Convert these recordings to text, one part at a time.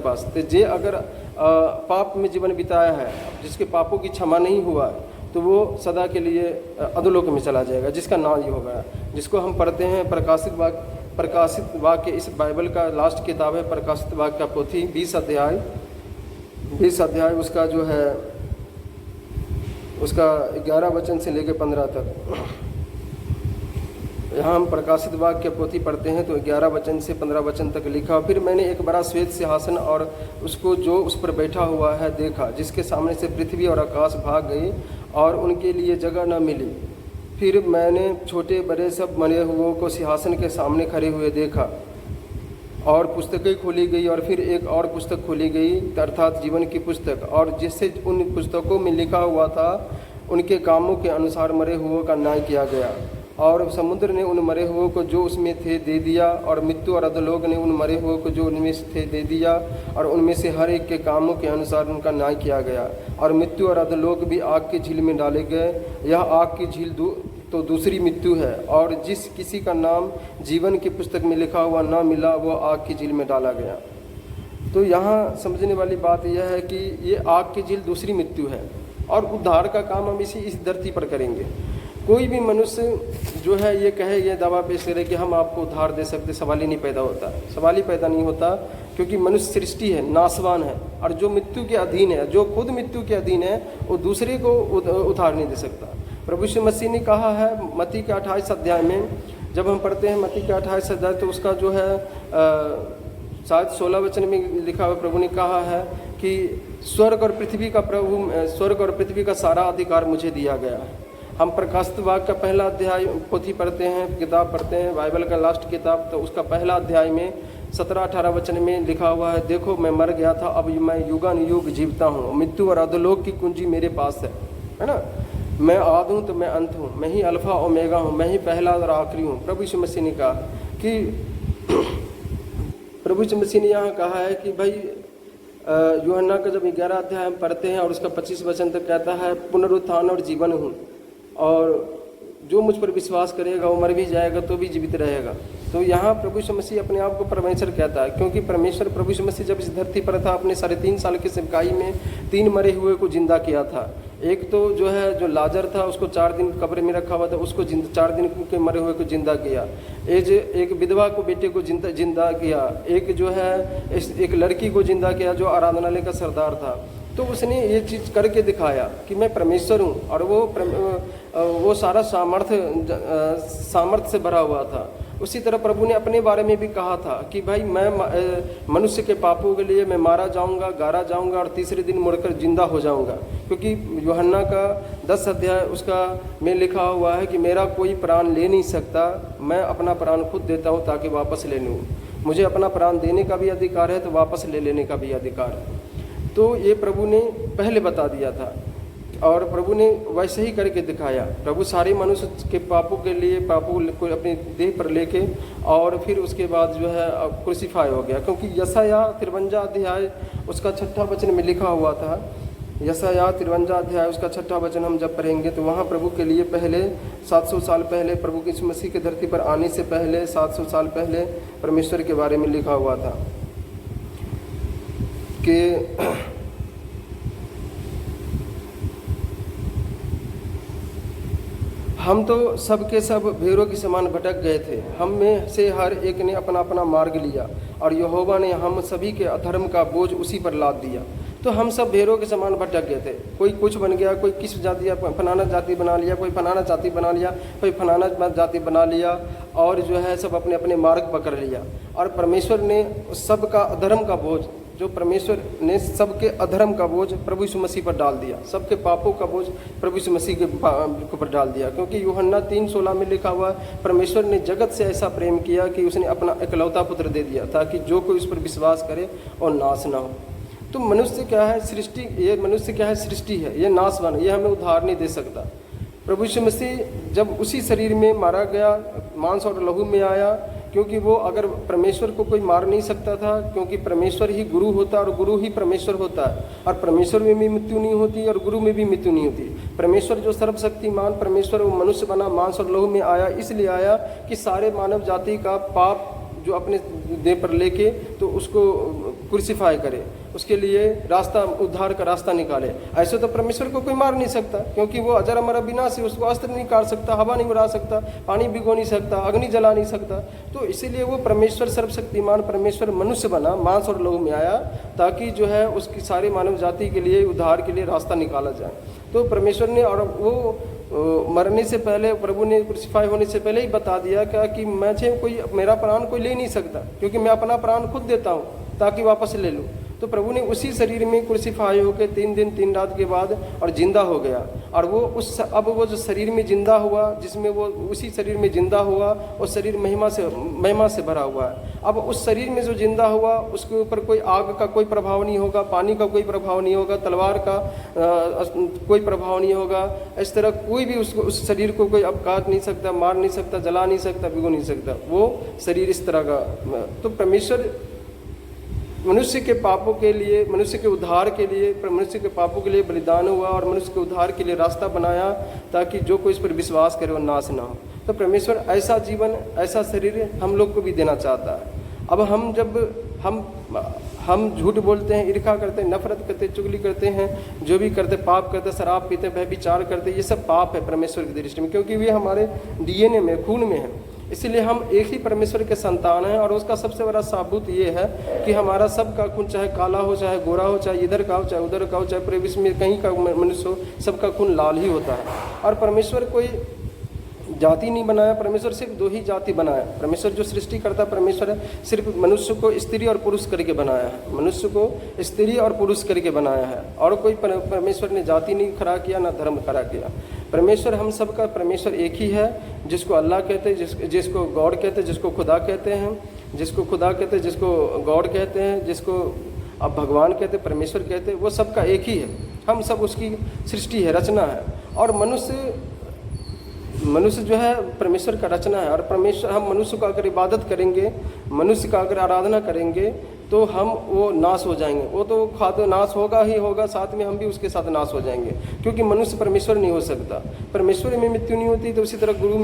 पास। तो जे अगर पाप में जीवन बिताया है, जिसके पापों की क्षमा नहीं हुआ तो वो सदा के लिए अधोलोक में चला जाएगा, जिसका नाम ये होगा। जिसको हम पढ़ते हैं प्रकाशित वाक्य, इस बाइबल का लास्ट किताब है प्रकाशित वाक्य का पोथी 20 अध्याय उसका जो है उसका 11 वचन से लेकर 15 तक। यहाँ हम प्रकाशित वाक्य पोथी पढ़ते हैं तो 11 वचन से 15 वचन तक लिखा, फिर मैंने एक बड़ा श्वेत सिंहासन और उसको जो उस पर बैठा हुआ है देखा, जिसके सामने से पृथ्वी और आकाश भाग गई और उनके लिए जगह न मिली। फिर मैंने छोटे बड़े सब मरे हुओं को सिंहासन के सामने खड़े हुए देखा और पुस्तकें खोली गई, और फिर एक और पुस्तक खोली गई अर्थात जीवन की पुस्तक, और जिससे उन पुस्तकों में लिखा हुआ था उनके कामों के अनुसार मरे हुओं का न्याय किया गया। और समुद्र ने उन मरे हुओं को जो उसमें थे दे दिया, और मृत्यु और अधोलोक ने उन मरे हुओं को जो उनमें थे दे दिया, और उनमें से हर एक के कामों के अनुसार उनका न्याय किया गया। और मृत्यु और अधोलोक भी आग की झील में डाले गए। यह आग की झील तो दूसरी मृत्यु है, और जिस किसी का नाम जीवन की पुस्तक में लिखा हुआ ना मिला वो आग की झील में डाला गया। तो यहाँ समझने वाली बात यह है कि ये आग की झील दूसरी मृत्यु है, और उद्धार का काम हम इस धरती पर करेंगे। कोई भी मनुष्य जो है ये कहे, ये दावा पेश करे कि हम आपको उद्धार दे सकते, सवाल ही नहीं पैदा होता। सवाल ही पैदा नहीं होता, क्योंकि मनुष्य सृष्टि है, नासवान है, और जो मृत्यु के अधीन है, जो खुद मृत्यु के अधीन है, वो दूसरे को उद्धार नहीं दे सकता। प्रभु यीशु मसीह ने कहा है मत्ती के 28 अध्याय में, जब हम पढ़ते हैं मत्ती के 28 अध्याय तो उसका जो है शायद 16 वचन में लिखा हुआ, प्रभु ने कहा है कि स्वर्ग और पृथ्वी का सारा अधिकार मुझे दिया गया है। हम प्रकाशित वाक्य का पहला अध्याय पोथी पढ़ते हैं, किताब पढ़ते हैं, बाइबल का लास्ट किताब, तो उसका पहला अध्याय में 17-18 वचन में लिखा हुआ है, देखो मैं मर गया था, अब मैं युगानुयुग जीवता हूँ, मृत्यु और अधोलोक की कुंजी मेरे पास है ना। मैं आद हूँ तो मैं अंत हूँ, मैं ही अल्फा ओमेगा हूँ, मैं ही पहला और आखिरी हूँ। प्रभु यीशु मसीह ने कहा कि प्रभु यीशु मसीह ने यहाँ कहा है कि भाई यूहन्ना का जब 11 अध्याय हम पढ़ते हैं और उसका 25 वचन तक कहता है पुनरुत्थान और जीवन हूँ, और जो मुझ पर विश्वास करेगा वो मर भी जाएगा तो भी जीवित रहेगा। तो यहाँ प्रभु यीशु मसीह अपने आप को परमेश्वर कहता है, क्योंकि परमेश्वर प्रभु यीशु मसीह जब इस धरती पर था अपने 3.5 साल की सेवकाई में 3 मरे हुए को जिंदा किया था। एक तो जो है जो लाजर था उसको 4 दिन कब्र में रखा हुआ था, उसको 4 दिन के मरे हुए को जिंदा किया। एक विधवा को बेटे को जिंदा किया। एक जो है एक लड़की को जिंदा किया जो आराधनालय का सरदार था। तो उसने ये चीज़ करके दिखाया कि मैं परमेश्वर हूँ, और वो सारा सामर्थ्य से भरा हुआ था। उसी तरह प्रभु ने अपने बारे में भी कहा था कि भाई मैं मनुष्य के पापों के लिए मैं मारा जाऊंगा, गाड़ा जाऊंगा, और तीसरे दिन मुड़कर जिंदा हो जाऊंगा। क्योंकि यूहन्ना का 10 अध्याय उसका में लिखा हुआ है कि मेरा कोई प्राण ले नहीं सकता, मैं अपना प्राण खुद देता हूँ ताकि वापस ले लूँ। मुझे अपना प्राण देने का भी अधिकार है तो वापस ले लेने का भी अधिकार है। तो ये प्रभु ने पहले बता दिया था, और प्रभु ने वैसे ही करके दिखाया। प्रभु सारे मनुष्य के पापों के लिए पापों को अपने देह पर लेके और फिर उसके बाद जो है क्रूसीफाई हो गया। क्योंकि यशायाह 53 अध्याय उसका 6ठा वचन में लिखा हुआ था। यशायाह 53 अध्याय उसका 6ठा वचन हम जब पढ़ेंगे तो वहाँ प्रभु के लिए पहले 700 साल पहले, प्रभु यीशु मसीह के धरती पर आने से पहले 700 साल पहले परमेश्वर के बारे में लिखा हुआ था कि हम तो सब के सब भेड़ों के समान भटक गए थे, हम में से हर एक ने अपना अपना मार्ग लिया, और यहोवा ने हम सभी के अधर्म का बोझ उसी पर लाद दिया। तो हम सब भेड़ों के समान भटक गए थे। कोई कुछ बन गया, कोई किस जाति फलाना जाति बना लिया, कोई फलाना जाति बना लिया, कोई फलाना जाति बना लिया, और जो है सब अपने अपने मार्ग पकड़ लिया। और परमेश्वर ने सबका अधर्म का बोझ, जो परमेश्वर ने सबके अधर्म का बोझ प्रभु यीशु मसीह पर डाल दिया, सबके पापों का बोझ प्रभु यीशु मसीह के ऊपर डाल दिया। क्योंकि यूहन्ना 3:16 में लिखा हुआ, परमेश्वर ने जगत से ऐसा प्रेम किया कि उसने अपना इकलौता पुत्र दे दिया ताकि जो कोई उस पर विश्वास करे और नाश ना हो। तो मनुष्य क्या है? सृष्टि। ये मनुष्य क्या है? सृष्टि है, ये नाशवान है, ये हमें उद्धार नहीं दे सकता। प्रभु यीशु मसीह जब उसी शरीर में मारा गया, मांस और लहू में आया, क्योंकि वो अगर परमेश्वर को कोई मार नहीं सकता था, क्योंकि परमेश्वर ही गुरु होता है और गुरु ही परमेश्वर होता है, और परमेश्वर में भी मृत्यु नहीं होती और गुरु में भी मृत्यु नहीं होती। परमेश्वर जो सर्वशक्तिमान परमेश्वर वो मनुष्य बना, मांस और लहू में आया, इसलिए आया कि सारे मानव जाति का पाप जो अपने देह पर लेके तो उसको क्रूसिफाई करे, उसके लिए रास्ता, उद्धार का रास्ता निकाले। ऐसे तो परमेश्वर को कोई मार नहीं सकता, क्योंकि वो अजर अमर अविनाशी, उसको अस्त्र नहीं काट सकता, हवा नहीं उड़ा सकता, पानी भिगो नहीं सकता, अग्नि जला नहीं सकता। तो इसीलिए वो परमेश्वर, सर्वशक्तिमान परमेश्वर मनुष्य बना, मांस और लहू में आया, ताकि जो है उसकी सारी मानव जाति के लिए, उद्धार के लिए रास्ता निकाला जाए। तो परमेश्वर ने, और वो मरने से पहले, प्रभु ने क्रूसिफाई होने से पहले ही बता दिया कि मुझे कोई, मेरा प्राण कोई ले नहीं सकता, क्योंकि मैं अपना प्राण खुद देता हूँ ताकि वापस ले लूँ। तो प्रभु ने उसी शरीर में क्रूसिफाई होकर 3 दिन 3 रात के बाद और जिंदा हो गया। और वो अब वो जो शरीर में जिंदा हुआ, जिसमें वो उसी शरीर में जिंदा हुआ, वो शरीर महिमा से भरा हुआ है। अब उस शरीर में जो जिंदा हुआ, उसके ऊपर कोई आग का कोई प्रभाव नहीं होगा, पानी का कोई प्रभाव नहीं होगा, तलवार का कोई प्रभाव नहीं होगा। इस तरह कोई भी उस शरीर को कोई अब काट नहीं सकता, मार नहीं सकता, जला नहीं सकता, भिगो नहीं सकता। वो शरीर इस तरह का। तो परमेश्वर मनुष्य के पापों के लिए, मनुष्य के उद्धार के लिए, मनुष्य के पापों के लिए बलिदान हुआ और मनुष्य के उद्धार के लिए रास्ता बनाया, ताकि जो कोई इस पर विश्वास करे वो नाश ना हो। तो परमेश्वर ऐसा जीवन, ऐसा शरीर हम लोग को भी देना चाहता है। अब हम झूठ बोलते हैं, ईर्ष्या करते हैं, नफरत करते हैं, चुगली करते हैं, जो भी करते, पाप करते, शराब पीते, व्यभिचार करते, ये सब पाप है परमेश्वर की दृष्टि में, क्योंकि वे हमारे डीएनए में, खून में है। इसलिए हम एक ही परमेश्वर के संतान हैं। और उसका सबसे बड़ा साबुत ये है कि हमारा सबका खून, चाहे काला हो, चाहे गोरा हो, चाहे इधर का हो, चाहे उधर का हो, चाहे पूरे विश्व में कहीं का मनुष्य हो, सबका खून लाल ही होता है। और परमेश्वर कोई जाति नहीं बनाया, परमेश्वर सिर्फ 2 ही जाति बनाया। परमेश्वर जो सृष्टि करता, परमेश्वर सिर्फ मनुष्य को स्त्री और पुरुष करके बनाया है, मनुष्य को स्त्री और पुरुष करके बनाया है। और कोई परमेश्वर ने जाति नहीं खड़ा किया, ना धर्म खड़ा किया। परमेश्वर हम सब का परमेश्वर एक ही है, जिसको अल्लाह कहते हैं, जिसको गॉड कहते हैं, जिसको खुदा कहते हैं, जिसको खुदा कहते हैं, जिसको गॉड कहते हैं, जिसको अब भगवान कहते हैं, परमेश्वर कहते हैं, वो सबका एक ही है। हम सब उसकी सृष्टि है, रचना है। और मनुष्य जो है परमेश्वर का रचना है। और परमेश्वर, हम मनुष्य का अगर इबादत करेंगे, मनुष्य का अगर आराधना करेंगे, तो हम वो नाश हो जाएंगे। वो तो खाद्य नाश होगा ही होगा, साथ में हम भी उसके साथ नाश हो जाएंगे, क्योंकि मनुष्य परमेश्वर नहीं हो सकता। परमेश्वर में मृत्यु नहीं होती, तो उसी तरह गुरु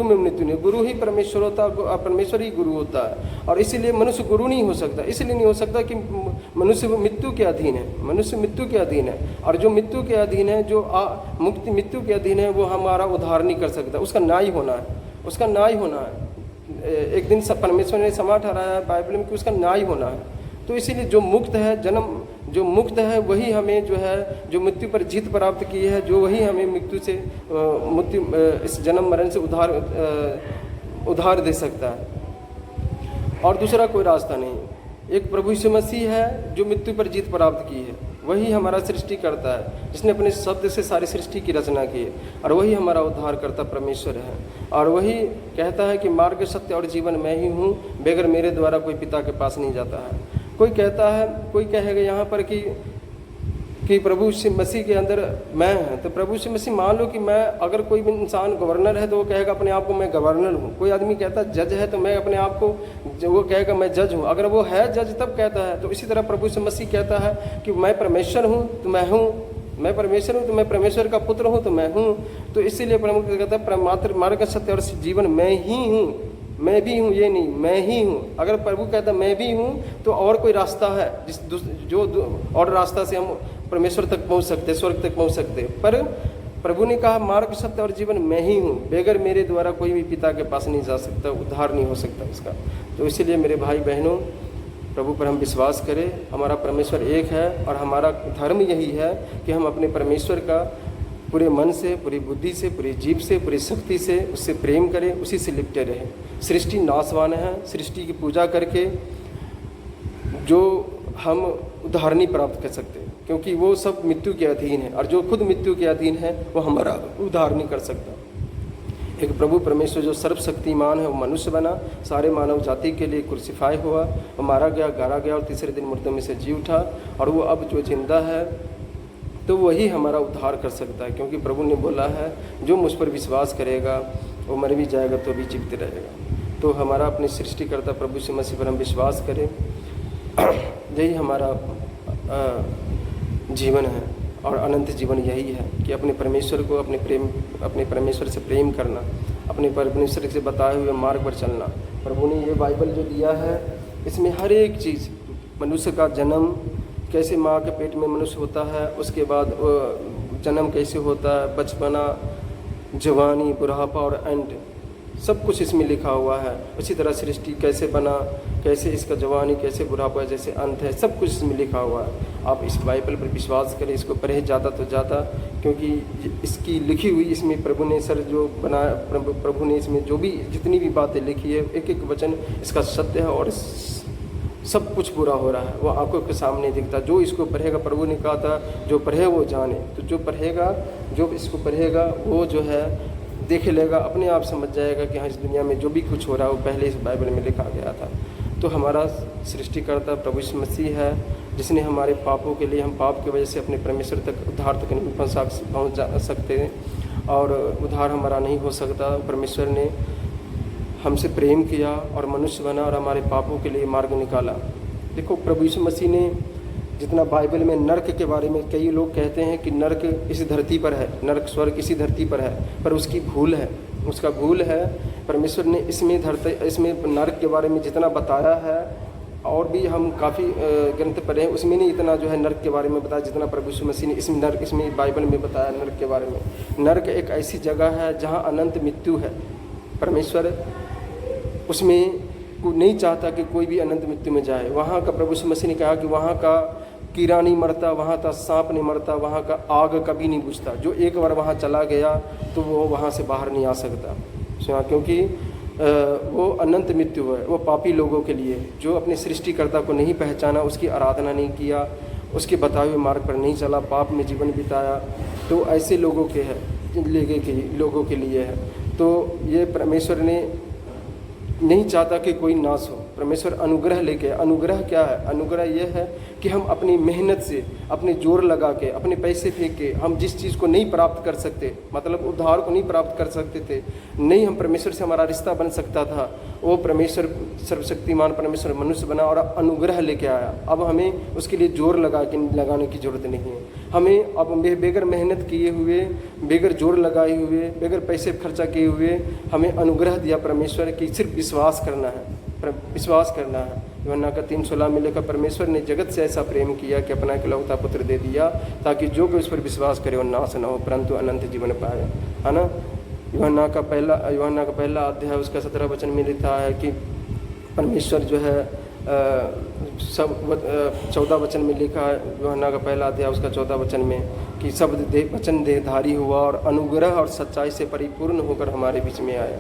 में मृत्यु नहीं। गुरु ही परमेश्वर होता है, परमेश्वर ही गुरु होता है। और इसीलिए मनुष्य गुरु नहीं हो सकता। इसलिए नहीं हो सकता कि मनुष्य मृत्यु के अधीन है, मनुष्य मृत्यु के अधीन है। और जो मृत्यु के अधीन है, जो मुक्ति मृत्यु के अधीन है, वो हमारा उद्धार नहीं कर सकता। उसका न्याय होना है, उसका न्याय होना है। एक दिन परमेश्वर ने समा ठहराया है बाइबल में कि उसका न्याय होना है। तो इसीलिए जो मुक्त है, जो मुक्त है, वही हमें जो है, जो मृत्यु पर जीत प्राप्त की है, जो वही हमें मृत्यु से इस जन्म मरण से उद्धार दे सकता है। और दूसरा कोई रास्ता नहीं। एक प्रभु यीशु मसीह है जो मृत्यु पर जीत प्राप्त की है, वही हमारा सृष्टि करता है, जिसने अपने शब्द से सारी सृष्टि की रचना की है। और वही हमारा उद्धार करता परमेश्वर है। और वही कहता है कि मार्ग, सत्य और जीवन मैं ही हूँ, बगैर मेरे द्वारा कोई पिता के पास नहीं जाता है। कोई कहता है, कोई कहेगा यहाँ पर कि प्रभु यीशु मसीह के अंदर मैं है। तो प्रभु यीशु मसीह, मान लो कि मैं, अगर कोई भी इंसान गवर्नर है तो वो कहेगा अपने आप को मैं गवर्नर हूँ। कोई आदमी कहता है जज है तो मैं अपने आप को, वो कहेगा मैं जज हूँ। अगर वो है जज तब कहता है। तो इसी तरह प्रभु यीशु मसीह कहता है कि मैं परमेश्वर हूँ तो मैं हूँ, मैं परमेश्वर हूँ तो मैं परमेश्वर का पुत्र हूँ तो मैं हूँ। तो इसीलिए प्रभु कहता है परमात्र मार्ग, सत्य और जीवन मैं ही हूँ। मैं भी हूँ, ये नहीं, मैं ही हूँ। अगर प्रभु कहता मैं भी हूँ तो और कोई रास्ता है जो और रास्ता से हम परमेश्वर तक पहुँच सकते, स्वर्ग तक पहुँच सकते। पर प्रभु ने कहा मार्ग, सत्य और जीवन मैं ही हूँ, बगैर मेरे द्वारा कोई भी पिता के पास नहीं जा सकता, उद्धार नहीं हो सकता उसका। तो इसीलिए मेरे भाई बहनों, प्रभु पर हम विश्वास करें। हमारा परमेश्वर एक है और हमारा धर्म यही है कि हम अपने परमेश्वर का पूरे मन से, पूरी बुद्धि से, पूरी जीभ से, पूरी शक्ति से उससे प्रेम करें, उसी से लिपटे रहें। सृष्टि नाशवान है, सृष्टि की पूजा करके जो हम उद्धार नहीं प्राप्त कर सकते, क्योंकि वो सब मृत्यु के अधीन है। और जो खुद मृत्यु के अधीन है वो हमारा उद्धार नहीं कर सकता। एक प्रभु परमेश्वर जो सर्वशक्तिमान है, वो मनुष्य बना, सारे मानव जाति के लिए क्रूसिफाई हुआ, वो मारा गया, गाड़ा गया और तीसरे दिन मुर्दों में से जी उठा। और वो अब जो जिंदा है तो वही हमारा उद्धार कर सकता है, क्योंकि प्रभु ने बोला है जो मुझ पर विश्वास करेगा वो मर भी जाएगा तो भी जीवित रहेगा। तो हमारा अपने सृष्टिकर्ता प्रभु यीशु मसीह पर हम विश्वास करें। यही हमारा जीवन है और अनंत जीवन यही है कि अपने परमेश्वर को, अपने परमेश्वर से प्रेम करना, अपने परमेश्वर से बताए हुए मार्ग पर चलना, प्रभु ने ये बाइबल जो दिया है, इसमें हर एक चीज़, मनुष्य का जन्म, कैसे माँ के पेट में मनुष्य होता है, उसके बाद जन्म कैसे होता है, बचपना, जवानी, बुढ़ापा और अंत, सब कुछ इसमें लिखा हुआ है। उसी तरह सृष्टि कैसे बना, कैसे इसका जवानी, कैसे बुढ़ापा, जैसे अंत है, सब कुछ इसमें लिखा हुआ है। आप इस बाइबल पर विश्वास करें, इसको पढ़े ज़्यादा तो ज़्यादा, क्योंकि इसकी लिखी हुई, इसमें प्रभु ने जो बनाया, प्रभु ने इसमें जो भी जितनी भी बातें लिखी है, एक एक वचन इसका सत्य है और सब कुछ पूरा हो रहा है, वो आंखों के सामने दिखता। जो इसको पढ़ेगा, प्रभु ने कहा था जो पढ़े वो जाने, तो जो पढ़ेगा, जो इसको पढ़ेगा वो जो है देख लेगा, अपने आप समझ जाएगा कि हाँ, इस दुनिया में जो भी कुछ हो रहा है वो पहले इस बाइबल में लिखा गया था। तो हमारा सृष्टिकर्ता प्रभु यीशु मसीह है, जिसने हमारे पापों के लिए, हम पाप की वजह से अपने परमेश्वर तक, उद्धार तक नहीं पहुँच जा सकते और उद्धार हमारा नहीं हो सकता। परमेश्वर ने हमसे प्रेम किया और मनुष्य बना और हमारे पापों के लिए मार्ग निकाला। देखो, प्रभु यीशु मसीह ने जितना बाइबल में नर्क के बारे में, कई लोग कहते हैं कि नर्क इस धरती पर है, नर्क स्वर्ग इसी धरती पर है, पर उसकी भूल है, उसका भूल है। परमेश्वर ने इसमें नर्क के बारे में जितना बताया है, और भी हम काफ़ी ग्रंथ पढ़े हैं, उसमें नहीं इतना जो है नर्क के बारे में बताया जितना प्रभु यीशु मसीह ने इसमें बाइबल में बताया नर्क के बारे में। नर्क एक ऐसी जगह है जहाँ अनंत मृत्यु है। परमेश्वर उसमें को नहीं चाहता कि कोई भी अनंत मृत्यु में जाए। वहाँ का प्रभु यीशु मसीह ने कहा कि वहाँ का कीड़ा नहीं मरता, वहाँ का सांप नहीं मरता, वहाँ का आग कभी नहीं बुझता। जो एक बार वहाँ चला गया तो वो वहाँ से बाहर नहीं आ सकता, क्योंकि वो अनंत मृत्यु है। वो पापी लोगों के लिए, जो अपने सृष्टिकर्ता को नहीं पहचाना, उसकी आराधना नहीं किया, उसके बताए हुए मार्ग पर नहीं चला, पाप में जीवन बिताया, तो ऐसे लोगों के लिए है। तो ये परमेश्वर ने नहीं चाहता कि कोई नाश हो। परमेश्वर अनुग्रह लेके, अनुग्रह क्या है? अनुग्रह यह है कि हम अपनी मेहनत से, अपने जोर लगा के, अपने पैसे फेंक के, हम जिस चीज़ को नहीं प्राप्त कर सकते, मतलब उद्धार को नहीं प्राप्त कर सकते थे, नहीं हम परमेश्वर से हमारा रिश्ता बन सकता था, वो परमेश्वर सर्वशक्तिमान परमेश्वर मनुष्य बना और अनुग्रह लेके आया। अब हमें उसके लिए जोर लगाने की ज़रूरत नहीं है। हमें अब बेगर मेहनत किए हुए, बेगर जोर लगाए हुए, बेगर पैसे खर्चा किए हुए हमें अनुग्रह दिया परमेश्वर की सिर्फ विश्वास करना है, विश्वास करना है। यूहन्ना का 3:16 में लिखा, परमेश्वर ने जगत से ऐसा प्रेम किया कि अपना इकलौता पुत्र दे दिया, ताकि जो कोई उस पर विश्वास करे वो नाश न हो परंतु अनंत जीवन पाए, है ना। यूहन्ना का पहला अध्याय उसका 17 वचन में लिखा है कि परमेश्वर जो है 14 वचन में लिखा है, यूहन्ना का पहला अध्याय उसका 14 वचन में, कि सब वचन देहधारी हुआ और अनुग्रह और सच्चाई से परिपूर्ण होकर हमारे बीच में आया,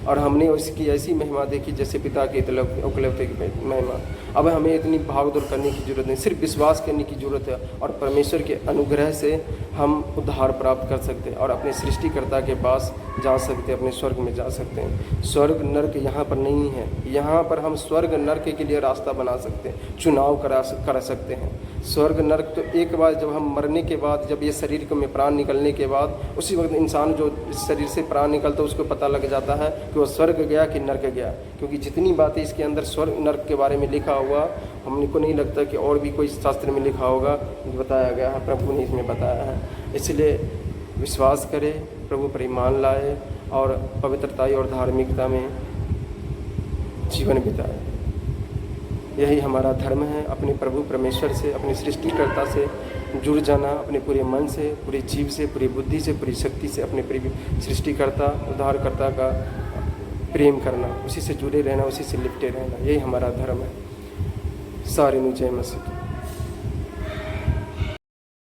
और हमने उसकी ऐसी महिमा देखी जैसे पिता की उपलब्धि की महिमा। अब हमें इतनी भागदौड़ करने की ज़रूरत नहीं, सिर्फ विश्वास करने की ज़रूरत है, और परमेश्वर के अनुग्रह से हम उद्धार प्राप्त कर सकते हैं और अपने सृष्टिकर्ता के पास जा सकते हैं, अपने स्वर्ग में जा सकते हैं। स्वर्ग नर्क यहाँ पर नहीं है, यहाँ पर हम स्वर्ग नर्क के लिए रास्ता बना सकते हैं, चुनाव करा सकते हैं। स्वर्ग नर्क तो एक बार जब हम मरने के बाद, जब ये शरीर को में प्राण निकलने के बाद, उसी वक्त इंसान जो इस शरीर से प्राण निकलता है उसको पता लग जाता है कि वो स्वर्ग गया कि नर्क गया, क्योंकि जितनी बातें इसके अंदर स्वर्ग नर्क के बारे में लिखा हुआ, हमने को नहीं लगता कि और भी कोई शास्त्र में लिखा होगा, बताया गया है, प्रभु ने इसमें बताया है। इसलिए विश्वास करें, प्रभु पर ईमान लाए और पवित्रता और धार्मिकता में जीवन बिताए। यही हमारा धर्म है, अपने प्रभु परमेश्वर से, अपने सृष्टिकर्ता से जुड़ जाना, अपने पूरे मन से, पूरे जीव से, पूरी बुद्धि से, पूरी शक्ति से अपने सृष्टिकर्ता उद्धारकर्ता का प्रेम करना, उसी से जुड़े रहना, उसी से लिपटे रहना, यही हमारा धर्म है। सारे जय मसीह।